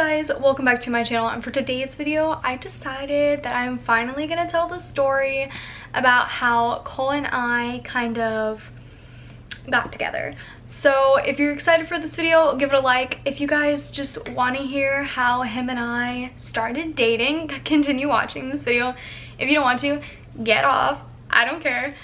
guys, welcome back to my channel, and for today's video I decided that I'm finally gonna tell the story about how Cole and I kind of got together. So if you're excited for this video, give it a like. If you guys just want to hear how him and I started dating, continue watching this video. If you don't want to, get off. I don't care.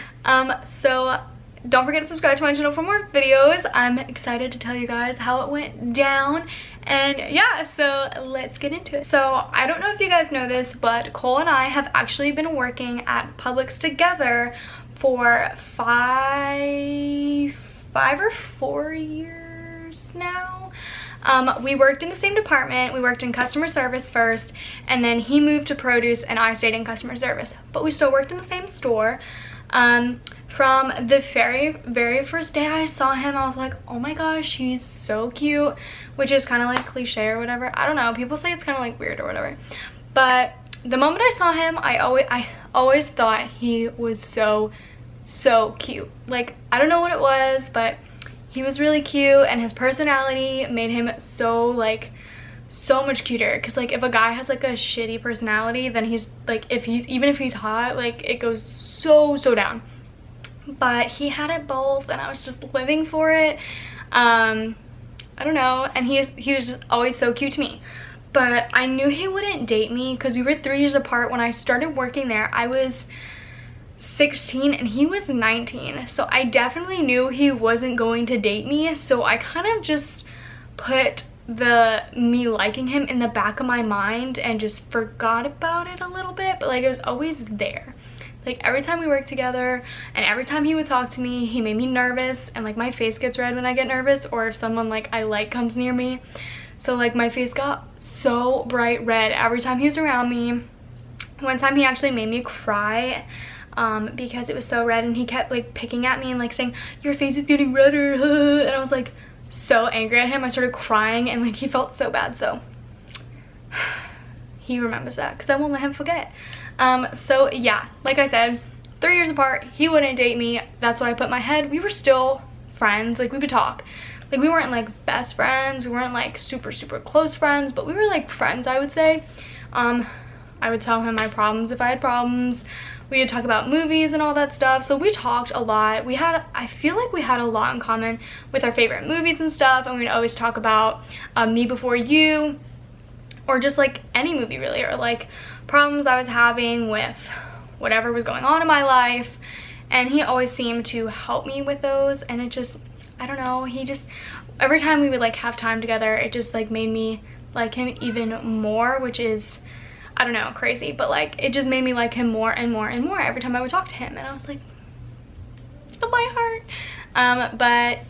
So don't forget to subscribe to my channel for more videos. I'm excited to tell you guys how it went down. And yeah, so let's get into it. So I don't know if you guys know this, but Cole and I have actually been working at Publix together for five or 4 years now. We worked in the same department. We worked in customer service first, and then he moved to produce and I stayed in customer service, but we still worked in the same store. From the very first day I saw him, I was like, oh my gosh, he's so cute, which is kind of like cliche or whatever. I don't know, people say it's kind of like weird or whatever, but the moment I saw him, I always thought he was so cute. Like, I don't know what it was, but he was really cute, and his personality made him so much cuter. Because like, if a guy has like a shitty personality, then he's like, even if he's hot, like it goes so down. But he had it both, and I was just living for it. I don't know, and he was just always so cute to me. But I knew he wouldn't date me because we were 3 years apart. When I started working there, I was 16 and he was 19, so I definitely knew he wasn't going to date me. So I kind of just put me liking him in the back of my mind and just forgot about it a little bit, but like, it was always there. Like, every time we worked together and every time he would talk to me, he made me nervous, and like my face gets red when I get nervous, or if someone like I like comes near me. So like, my face got so bright red every time he was around me. One time he actually made me cry because it was so red, and he kept like picking at me and like saying, your face is getting redder, and I was like so angry at him. I started crying, and like, he felt so bad. So he remembers that because I won't let him forget. So yeah, like I said, 3 years apart, he wouldn't date me. That's what I put in my head. We were still friends, like we would talk. Like, we weren't like best friends, we weren't like super close friends, but we were like friends, I would say. I would tell him my problems if I had problems. We would talk about movies and all that stuff. So we talked a lot. I feel like we had a lot in common with our favorite movies and stuff, and we'd always talk about Me Before You, or just like any movie really, or like problems I was having with whatever was going on in my life. And he always seemed to help me with those, and it just, I don't know, he just, every time we would like have time together, it just like made me like him even more, which is, I don't know, crazy, but like, it just made me like him more and more and more every time I would talk to him. And I was like, oh, my heart. But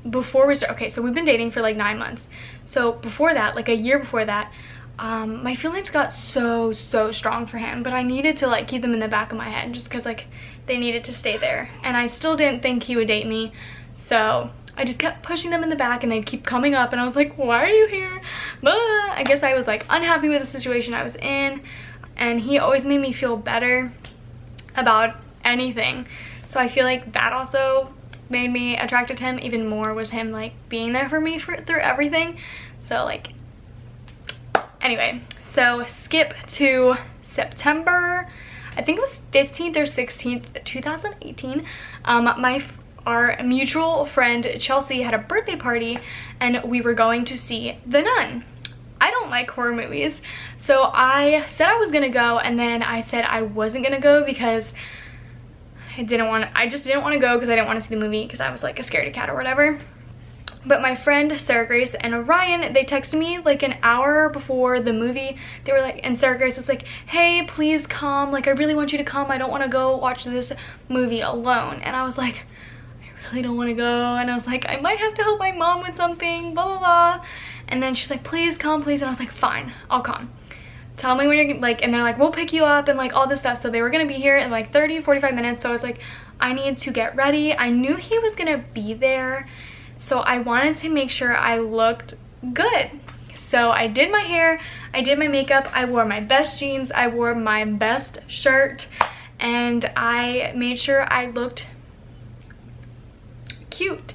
before we start, okay, so we've been dating for like 9 months. So before that, like a year before that, my feelings got so strong for him, but I needed to like keep them in the back of my head just because like they needed to stay there, and I still didn't think he would date me. So I just kept pushing them in the back, and they'd keep coming up, and I was like, why are you here? But I guess I was like unhappy with the situation I was in, and he always made me feel better about anything. So I feel like that also made me attracted to him even more, was him like being there for me through everything. So like, anyway, so skip to September, I think it was 15th or 16th, 2018. Our mutual friend Chelsea had a birthday party, and we were going to see The Nun. I don't like horror movies, so I said I was gonna go, and then I said I wasn't gonna go because I just didn't want to go because I didn't want to see the movie because I was like a scaredy cat or whatever. But my friend Sarah Grace and Orion, they texted me like an hour before the movie. They were like, and Sarah Grace was like, hey, please come, like I really want you to come, I don't want to go watch this movie alone. And I was like, I really don't want to go. And I was like, I might have to help my mom with something, blah blah. And then she's like, please come, please. And I was like, fine, I'll come, tell me when you're like, and they're like, we'll pick you up and like all this stuff. So they were gonna be here in like 30-45 minutes. So I was like, I need to get ready. I knew he was gonna be there, so I wanted to make sure I looked good. So I did my hair, I did my makeup, I wore my best jeans, I wore my best shirt, and I made sure I looked cute.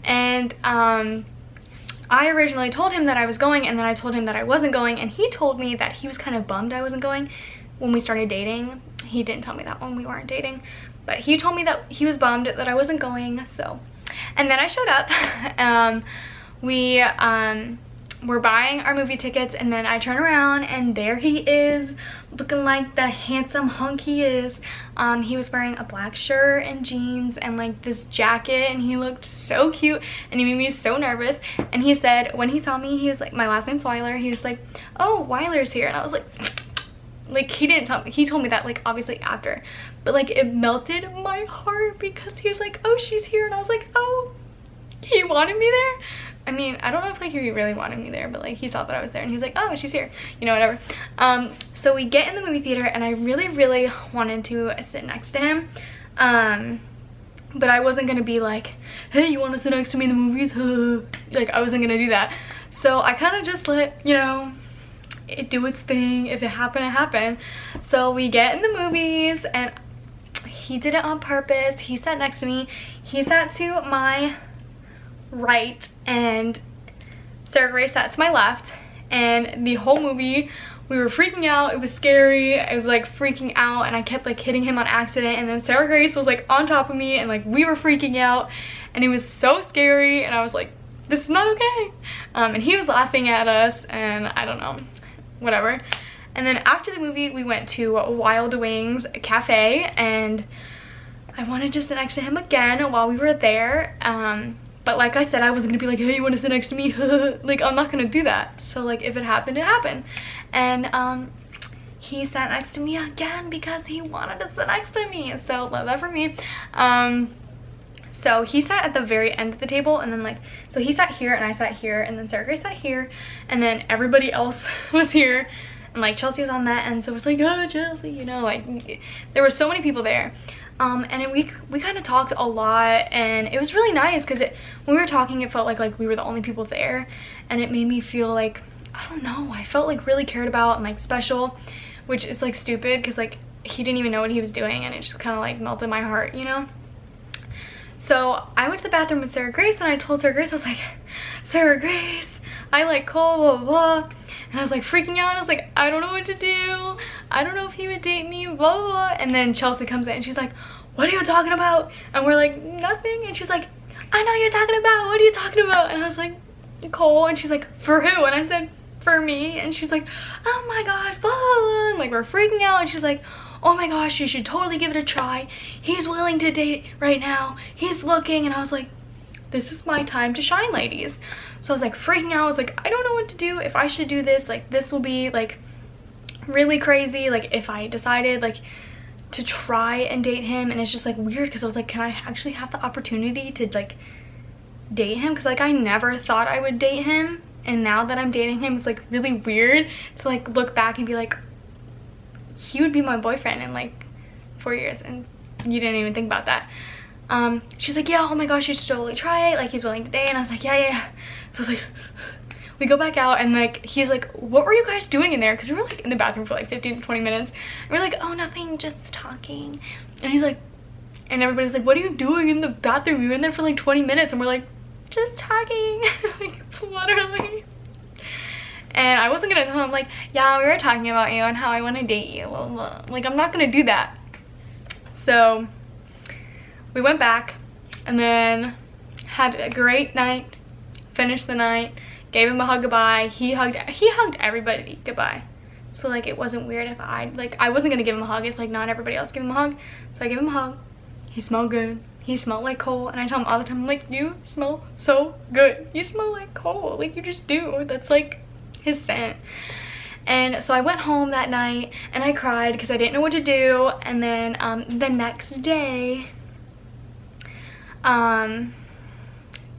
And I originally told him that I was going, and then I told him that I wasn't going, and he told me that he was kind of bummed I wasn't going when we started dating. He didn't tell me that when we weren't dating, but he told me that he was bummed that I wasn't going. So, and then I showed up. We were buying our movie tickets, and then I turn around and there he is, looking like the handsome hunk he is. He was wearing a black shirt and jeans and like this jacket, and he looked so cute, and he made me so nervous. And he said when he saw me, he was like, my last name's Weiler, he was like, oh, Weiler's here. And I was like he didn't tell me, he told me that like obviously after, but like it melted my heart because he was like, oh, she's here. And I was like, oh, he wanted me there. I mean, I don't know if like he really wanted me there, but like he saw that I was there and he's like, oh, she's here, you know, whatever. So we get in the movie theater, and I really wanted to sit next to him, but I wasn't gonna be like, hey, you want to sit next to me in the movies? Like, I wasn't gonna do that. So I kind of just let, you know, it do its thing. If it happened, it happened. So we get in the movies, and he did it on purpose. He sat next to me. He sat to my right, and Sarah Grace sat to my left, and the whole movie we were freaking out. It was scary. I was like freaking out, and I kept like hitting him on accident, and then Sarah Grace was like on top of me, and like we were freaking out, and it was so scary, and I was like, this is not okay. And he was laughing at us, and I don't know, whatever. And then after the movie, we went to Wild Wings Cafe, and I wanted to sit next to him again while we were there. But like I said, I wasn't gonna be like, hey, you want to sit next to me? Like, I'm not gonna do that. So like, if it happened, it happened. And he sat next to me again because he wanted to sit next to me. So love that for me. So he sat at the very end of the table, and then like, so he sat here and I sat here, and then Sarah Grace sat here, and then everybody else was here, and like Chelsea was on that end. So it's like, oh, Chelsea, you know, like there were so many people there. And we kind of talked a lot, and it was really nice because when we were talking, it felt like we were the only people there, and it made me feel like, I don't know, I felt like really cared about and like special, which is like stupid because like he didn't even know what he was doing, and it just kind of like melted my heart, you know. So I went to the bathroom with Sarah Grace, and I told Sarah Grace, I was like, Sarah Grace, I like Cole, blah blah blah. And I was like freaking out. I was like, I don't know what to do. I don't know if he would date me, blah blah blah. And then Chelsea comes in and she's like, what are you talking about? And we're like, nothing. And she's like, I know you're talking about, what are you talking about? And I was like, Nicole. And she's like, for who? And I said, for me. And she's like, oh my gosh, blah blah blah. And like, we're freaking out. And she's like, oh my gosh, you should totally give it a try. He's willing to date right now. He's looking. And I was like, this is my time to shine, ladies. So I was like freaking out. I was like, I don't know what to do, if I should do this. Like, this will be like really crazy, like if I decided like to try and date him. And it's just like weird because I was like, can I actually have the opportunity to like date him? Because like I never thought I would date him, and now that I'm dating him, it's like really weird to like look back and be like, he would be my boyfriend in like 4 years, and you didn't even think about that. She's like, yeah, oh my gosh, you should totally try it, like he's willing to date. And I was like, yeah. So I was like, we go back out, and like he's like, what were you guys doing in there? Because we were like in the bathroom for like 15 to 20 minutes, and we're like, oh, nothing, just talking. And he's like, and everybody's like, what are you doing in the bathroom? You were in there for like 20 minutes. And we're like, just talking. Like, literally. And I wasn't gonna tell him like, yeah, we were talking about you and how I want to date you, blah, blah. Like, I'm not gonna do that. So we went back, and then had a great night, finished the night, gave him a hug goodbye. He hugged everybody goodbye. So like, it wasn't weird if I wasn't gonna give him a hug if like not everybody else gave him a hug. So I gave him a hug. He smelled good. He smelled like Cole, and I tell him all the time, I'm like, you smell so good. You smell like Cole, like you just do. That's like his scent. And so I went home that night, and I cried because I didn't know what to do. And then the next day,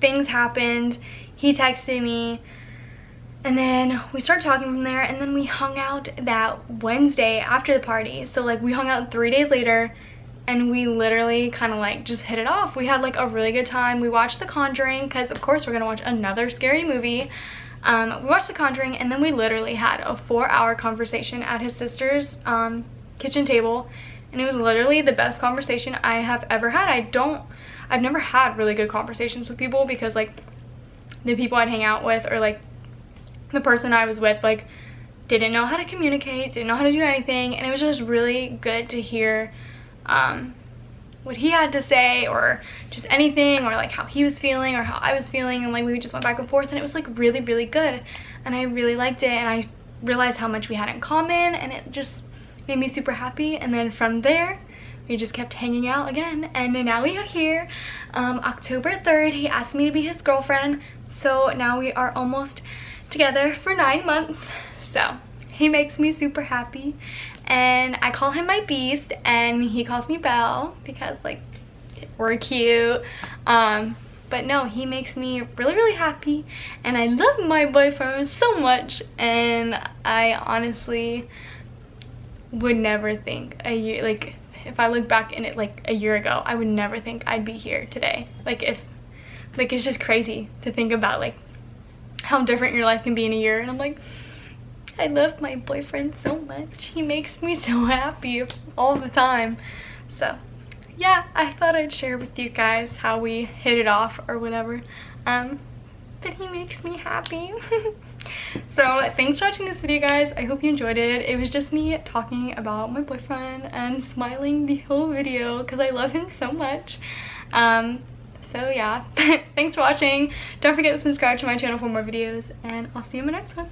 things happened. He texted me, and then we started talking from there, and then we hung out that Wednesday after the party. So like, we hung out 3 days later, and we literally kind of like just hit it off. We had like a really good time. We watched The Conjuring because of course we're gonna watch another scary movie. We watched The Conjuring, and then we literally had a 4-hour conversation at his sister's kitchen table, and it was literally the best conversation I have ever had. I've never had really good conversations with people because like the people I'd hang out with, or like the person I was with, like didn't know how to communicate, didn't know how to do anything. And it was just really good to hear what he had to say, or just anything, or like how he was feeling or how I was feeling, and like we just went back and forth, and it was like really, really good, and I really liked it, and I realized how much we had in common, and it just made me super happy. And then from there we just kept hanging out again, and now we are here. October 3rd he asked me to be his girlfriend, so now we are almost together for 9 months. So he makes me super happy, and I call him my beast, and he calls me Belle because like we're cute. But no, he makes me really, really happy, and I love my boyfriend so much. And I honestly would never think a year, like if I look back in it like a year ago, I would never think I'd be here today. Like it's just crazy to think about like how different your life can be in a year. And I'm like, I love my boyfriend so much. He makes me so happy all the time. So yeah, I thought I'd share with you guys how we hit it off or whatever. But he makes me happy. So thanks for watching this video, guys. I hope you enjoyed it. It was just me talking about my boyfriend and smiling the whole video because I love him so much. So yeah, thanks for watching. Don't forget to subscribe to my channel for more videos, and I'll see you in my next one.